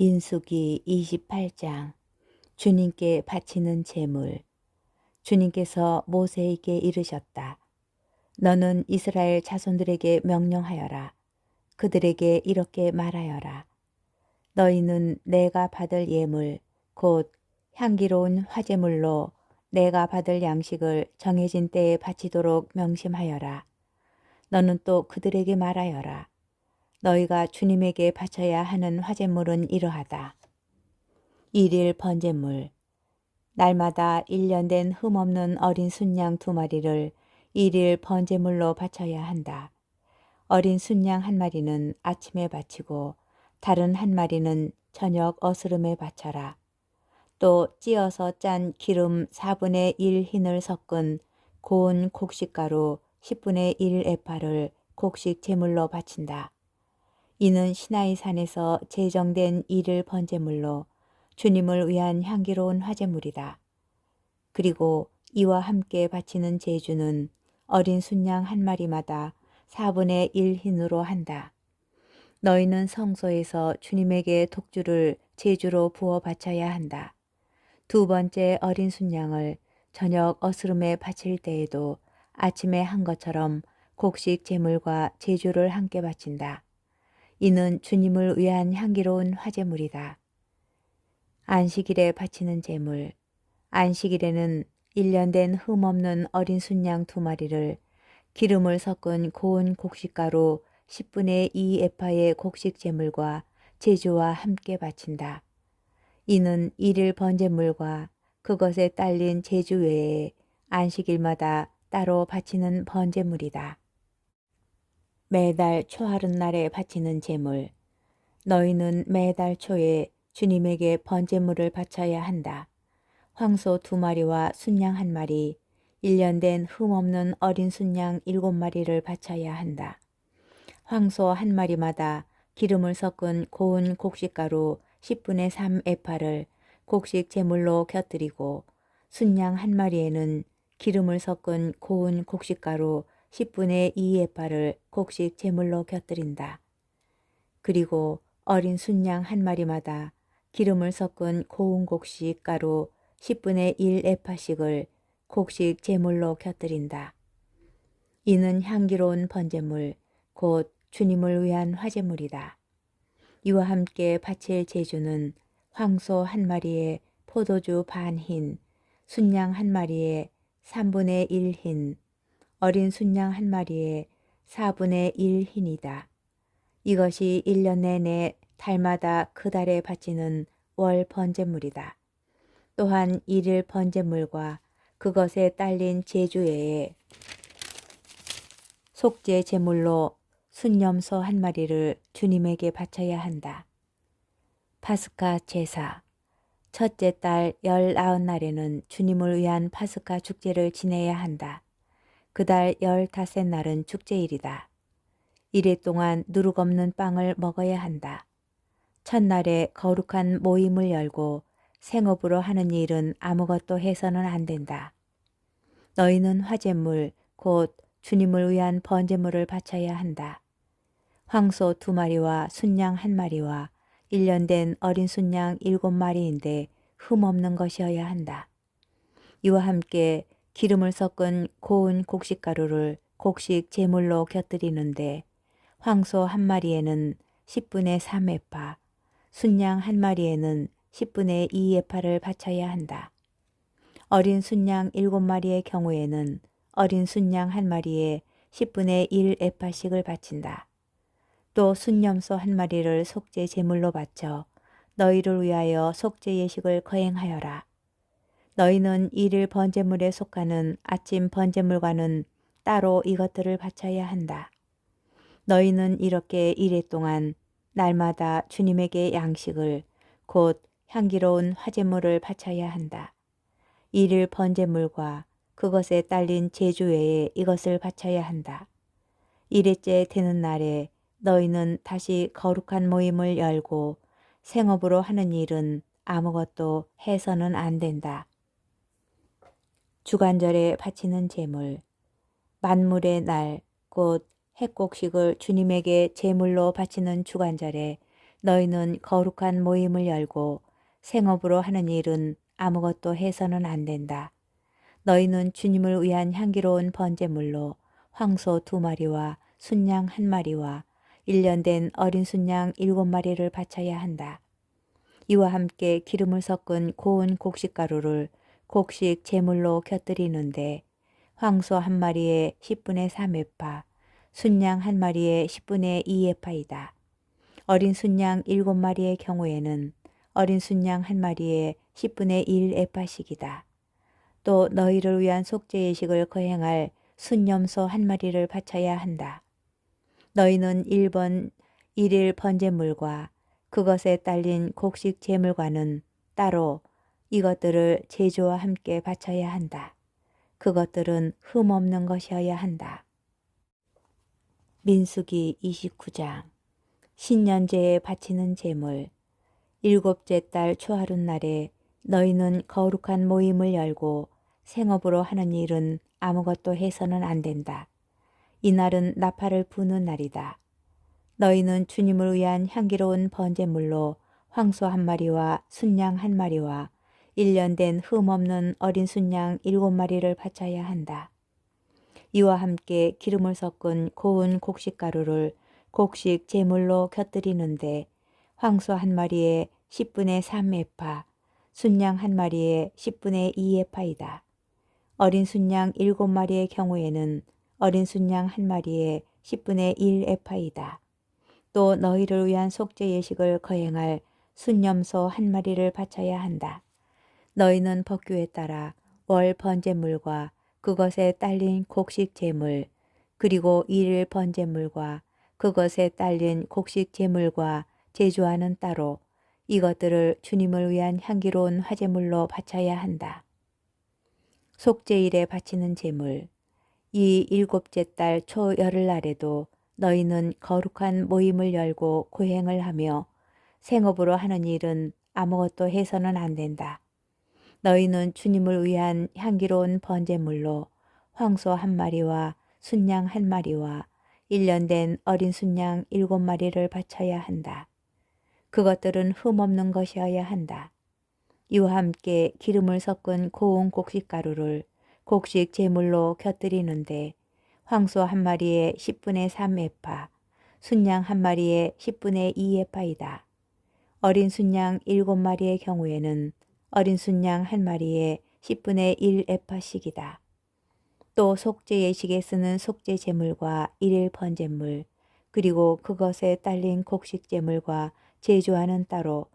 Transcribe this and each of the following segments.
민수기 28장. 주님께 바치는 제물. 주님께서 모세에게 이르셨다. 너는 이스라엘 자손들에게 명령하여라. 그들에게 이렇게 말하여라. 너희는 내가 받을 예물 곧 향기로운 화제물로 내가 받을 양식을 정해진 때에 바치도록 명심하여라. 너는 또 그들에게 말하여라. 너희가 주님에게 바쳐야 하는 화제물은 이러하다. 일일 번제물. 날마다 1년 된 흠없는 어린 순양 2마리를 일일 번제물로 바쳐야 한다. 어린 순양 1마리는 아침에 바치고 다른 1마리는 저녁 어스름에 바쳐라. 또 찌어서 짠 기름 4분의 1 흰을 섞은 고운 곡식가루 10분의 1 에파를 곡식 제물로 바친다. 이는 시나이 산에서 제정된 일일 번제물로 주님을 위한 향기로운 화제물이다. 그리고 이와 함께 바치는 제주는 어린 순양 1마리마다 4분의 1 흰으로 한다. 너희는 성소에서 주님에게 독주를 제주로 부어 바쳐야 한다. 2번째 어린 순양을 저녁 어스름에 바칠 때에도 아침에 한 것처럼 곡식 제물과 제주를 함께 바친다. 이는 주님을 위한 향기로운 화제물이다. 안식일에 바치는 제물. 안식일에는 1년 된 흠없는 어린 순양 2마리를 기름을 섞은 고운 곡식가루 10분의 2 에파의 곡식 제물과 제주와 함께 바친다. 이는 일일 번제물과 그것에 딸린 제주 외에 안식일마다 따로 바치는 번제물이다. 매달 초하룻날에 바치는 제물. 너희는 매달 초에 주님에게 번제물을 바쳐야 한다. 황소 2마리와 순양 1마리, 1년 된 흠없는 어린 순양 7마리를 바쳐야 한다. 황소 1마리마다 기름을 섞은 고운 곡식가루 10분의 3 에파를 곡식 제물로 곁들이고 순양 1마리에는 기름을 섞은 고운 곡식가루 10분의 2 에파를 곡식 제물로 곁들인다. 그리고 어린 순양 1마리마다 기름을 섞은 고운 곡식 가루 10분의 1 에파씩을 곡식 제물로 곁들인다. 이는 향기로운 번제물 곧 주님을 위한 화제물이다. 이와 함께 바칠 제주는 황소 1마리에 포도주 반 흰, 순양 1마리에 3분의 1 흰, 어린 순양 1마리에 4분의 1 흰이다. 이것이 1년 내내 달마다 그 달에 바치는 월 번제물이다. 또한 일일 번제물과 그것에 딸린 제주 외에 속죄 제물로 순염소 1마리를 주님에게 바쳐야 한다. 파스카 제사. 첫째 달 19날에는 주님을 위한 파스카 축제를 지내야 한다. 그달 15날은 축제일이다. 이래 동안 누룩 없는 빵을 먹어야 한다. 첫날에 거룩한 모임을 열고 생업으로 하는 일은 아무것도 해서는 안 된다. 너희는 화제물 곧 주님을 위한 번제물을 바쳐야 한다. 황소 2마리와 순양 1마리와 1년 된 어린 순양 7마리인데 흠없는 것이어야 한다. 이와 함께 기름을 섞은 고운 곡식가루를 곡식 제물로 곁들이는데 황소 1마리에는 10분의 3 에파, 순양 1마리에는 10분의 2 에파를 바쳐야 한다. 어린 순양 7마리의 경우에는 어린 순양 1마리에 10분의 1 에파씩을 바친다. 또 순염소 1마리를 속죄 제물로 바쳐 너희를 위하여 속죄 예식을 거행하여라. 너희는 일일 번제물에 속하는 아침 번제물과는 따로 이것들을 바쳐야 한다. 너희는 이렇게 이래 동안 날마다 주님에게 양식을 곧 향기로운 화제물을 바쳐야 한다. 일일 번제물과 그것에 딸린 제주 외에 이것을 바쳐야 한다. 일회째 되는 날에 너희는 다시 거룩한 모임을 열고 생업으로 하는 일은 아무것도 해서는 안 된다. 주간절에 바치는 제물. 만물의 날 곧 핵곡식을 주님에게 제물로 바치는 주간절에 너희는 거룩한 모임을 열고 생업으로 하는 일은 아무것도 해서는 안 된다. 너희는 주님을 위한 향기로운 번제물로 황소 2마리와 순양 1마리와 1년 된 어린 순양 7마리를 바쳐야 한다. 이와 함께 기름을 섞은 고운 곡식가루를 곡식 제물로 곁들이는데 황소 1마리에 10분의 3에파, 순양 1마리에 10분의 2에파이다. 어린 순양 7마리의 경우에는 어린 순양 1마리에 10분의 1에파씩이다. 또 너희를 위한 속죄 예식을 거행할 순염소 1마리를 바쳐야 한다. 너희는 1번 1일 번제물과 그것에 딸린 곡식 제물과는 따로 이것들을 제주와 함께 바쳐야 한다. 그것들은 흠없는 것이어야 한다. 민수기 29장 신년제에 바치는 제물 7째 달 초하룻날에 너희는 거룩한 모임을 열고 생업으로 하는 일은 아무것도 해서는 안 된다. 이날은 나팔을 부는 날이다. 너희는 주님을 위한 향기로운 번제물로 황소 1마리와 순양 1마리와 1년 된 흠없는 어린 순양 7마리를 바쳐야 한다. 이와 함께 기름을 섞은 고운 곡식가루를 곡식 제물로 곁들이는데 황소 1마리에 10분의 3에파, 순양 1마리에 10분의 2에파이다. 어린 순양 7마리의 경우에는 어린 순양 1마리에 10분의 1에파이다. 또 너희를 위한 속죄 예식을 거행할 순염소 1마리를 바쳐야 한다. 너희는 법규에 따라 월 번제물과 그것에 딸린 곡식 제물, 그리고 1일 번제물과 그것에 딸린 곡식 제물과 제주와는 따로 이것들을 주님을 위한 향기로운 화제물로 바쳐야 한다. 속죄일에 바치는 제물 이 7째 달 초열흘날에도 너희는 거룩한 모임을 열고 고행을 하며 생업으로 하는 일은 아무것도 해서는 안 된다. 너희는 주님을 위한 향기로운 번제물로 황소 1마리와 순양 1마리와 1년 된 어린 순양 7마리를 바쳐야 한다. 그것들은 흠없는 것이어야 한다. 이와 함께 기름을 섞은 고운 곡식가루를 곡식 제물로 곁들이는데 황소 1마리에 10분의 3에파, 순양 1마리에 10분의 2에파이다. 어린 순양 7마리의 경우에는 어린 순양 1마리에 10분의 1에파씩이다. 또 속죄 예식에 쓰는 속죄 제물과 1일 번제물, 그리고 그것에 딸린 곡식 제물과 제주와는 따로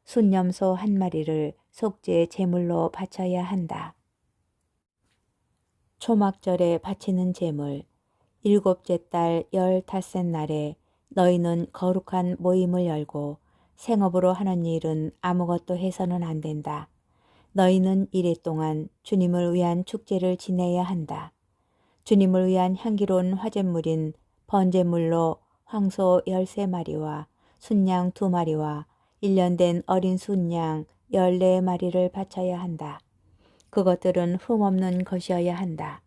순염소 1마리를 속죄 제물로 바쳐야 한다. 초막절에 바치는 제물 7째 달 15날에 너희는 거룩한 모임을 열고 생업으로 하는 일은 아무것도 해서는 안 된다. 너희는 이래 동안 주님을 위한 축제를 지내야 한다. 주님을 위한 향기로운 화제물인 번제물로 황소 13마리와 순양 2마리와 1년 된 어린 순양 14마리를 바쳐야 한다. 그것들은 흠없는 것이어야 한다.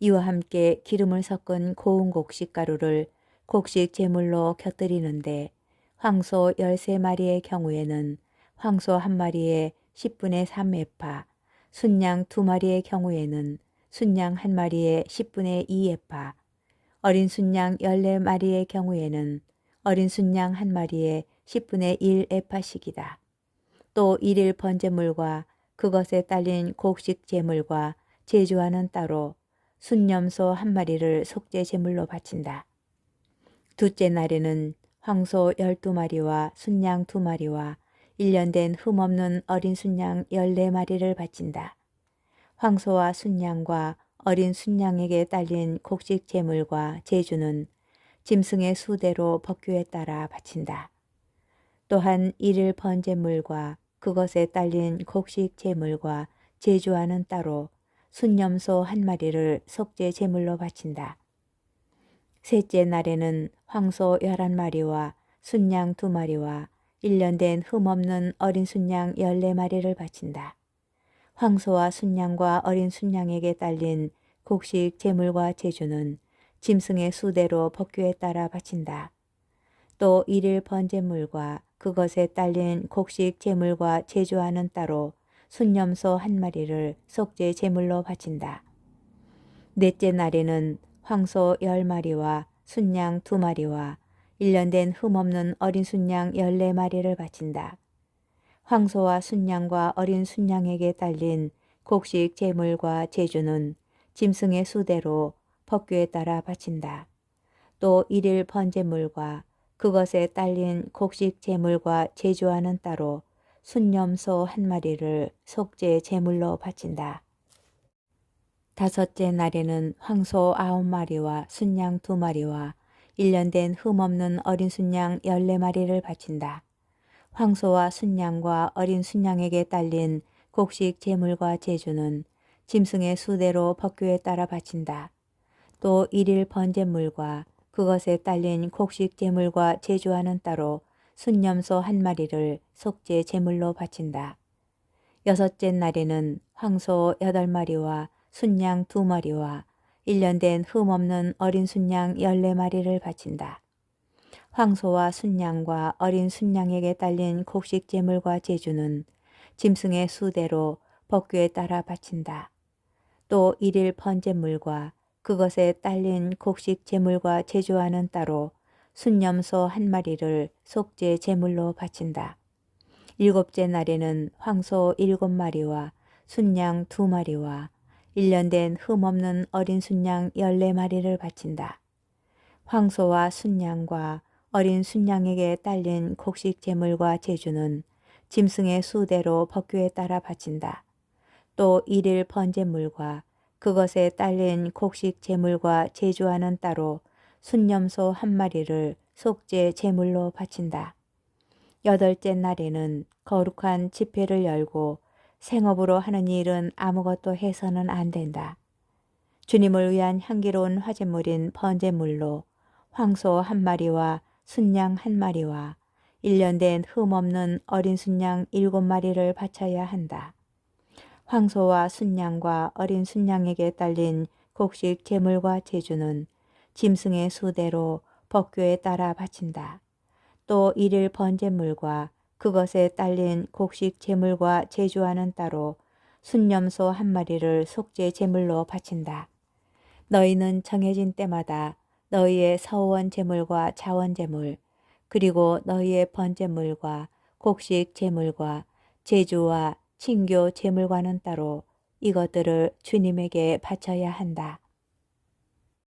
이와 함께 기름을 섞은 고운 곡식 가루를 곡식 제물로 곁들이는데 황소 13마리의 경우에는 황소 1마리에 10분의 3에파, 순양 2마리의 경우에는 순양 1마리에 10분의 2에파, 어린 순양 14마리의 경우에는 어린 순양 1마리에 10분의 1에파씩이다. 또 1일 번제물과 그것에 딸린 곡식 제물과 제주와는 따로 순염소 1마리를 속죄 제물로 바친다. 둘째 날에는 황소 12마리와 순양 2마리와 1년 된 흠없는 어린 순양 14마리를 바친다. 황소와 순양과 어린 순양에게 딸린 곡식 제물과 제주는 짐승의 수대로 법규에 따라 바친다. 또한 1일 번제물과 그것에 딸린 곡식 제물과 제주와는 따로 순염소 1마리를 속죄 제물로 바친다. 셋째 날에는 황소 11마리와 순양 2마리와 1년 된 흠없는 어린 순양 14마리를 바친다. 황소와 순양과 어린 순양에게 딸린 곡식 제물과 제주는 짐승의 수대로 법규에 따라 바친다. 또 일일 번제물과 그것에 딸린 곡식 제물과 제주와는 따로 순념소 한 마리를 속죄 제물로 바친다. 넷째 날에는 황소 10마리와 순양 2마리와 1년 된 흠없는 어린 순양 14마리를 바친다. 황소와 순양과 어린 순양에게 딸린 곡식 제물과 제주는 짐승의 수대로 법규에 따라 바친다. 또 일일 번제물과 그것에 딸린 곡식 제물과 제주와는 따로 순념소 한 마리를 속죄 제물로 바친다. 다섯째 날에는 황소 9마리와 순양 2마리와 1년 된 흠없는 어린 순양 14마리를 바친다. 황소와 순양과 어린 순양에게 딸린 곡식 제물과 제주는 짐승의 수대로 법규에 따라 바친다. 또 일일 번제물과 그것에 딸린 곡식 제물과 제주와는 따로 순념소 한 마리를 속죄 제물로 바친다. 여섯째 날에는 황소 8마리와 순양 2마리와 1년 된 흠없는 어린 순양 14마리를 바친다. 황소와 순양과 어린 순양에게 딸린 곡식 제물과 제주는 짐승의 수대로 법규에 따라 바친다. 또 일일 번제물과 그것에 딸린 곡식 제물과 제주와는 따로 순념소 한 마리를 속죄 제물로 바친다. 일곱째 날에는 황소 7마리와 순양 2마리와 1년 된 흠없는 어린 순양 14마리를 바친다. 황소와 순양과 어린 순양에게 딸린 곡식 제물과 제주는 짐승의 수대로 법규에 따라 바친다. 또 일일 번제물과 그것에 딸린 곡식 제물과 제주와는 따로 순념소 한 마리를 속죄 제물로 바친다. 여덟째 날에는 거룩한 집회를 열고 생업으로 하는 일은 아무것도 해서는 안 된다. 주님을 위한 향기로운 화제물인 번제물로 황소 한 마리와 순양 한 마리와 1년 된 흠없는 어린 순양 7마리를 바쳐야 한다. 황소와 순양과 어린 순양에게 딸린 곡식 제물과 제주는 짐승의 수대로 법규에 따라 바친다. 또 일일 번제물과 그것에 딸린 곡식 제물과 제주와는 따로 순념소 한 마리를 속죄 제물로 바친다. 너희는 정해진 때마다 너희의 서원 제물과 자원 제물 그리고 너희의 번제물과 곡식 제물과 제주와 친교 제물과는 따로 이것들을 주님에게 바쳐야 한다.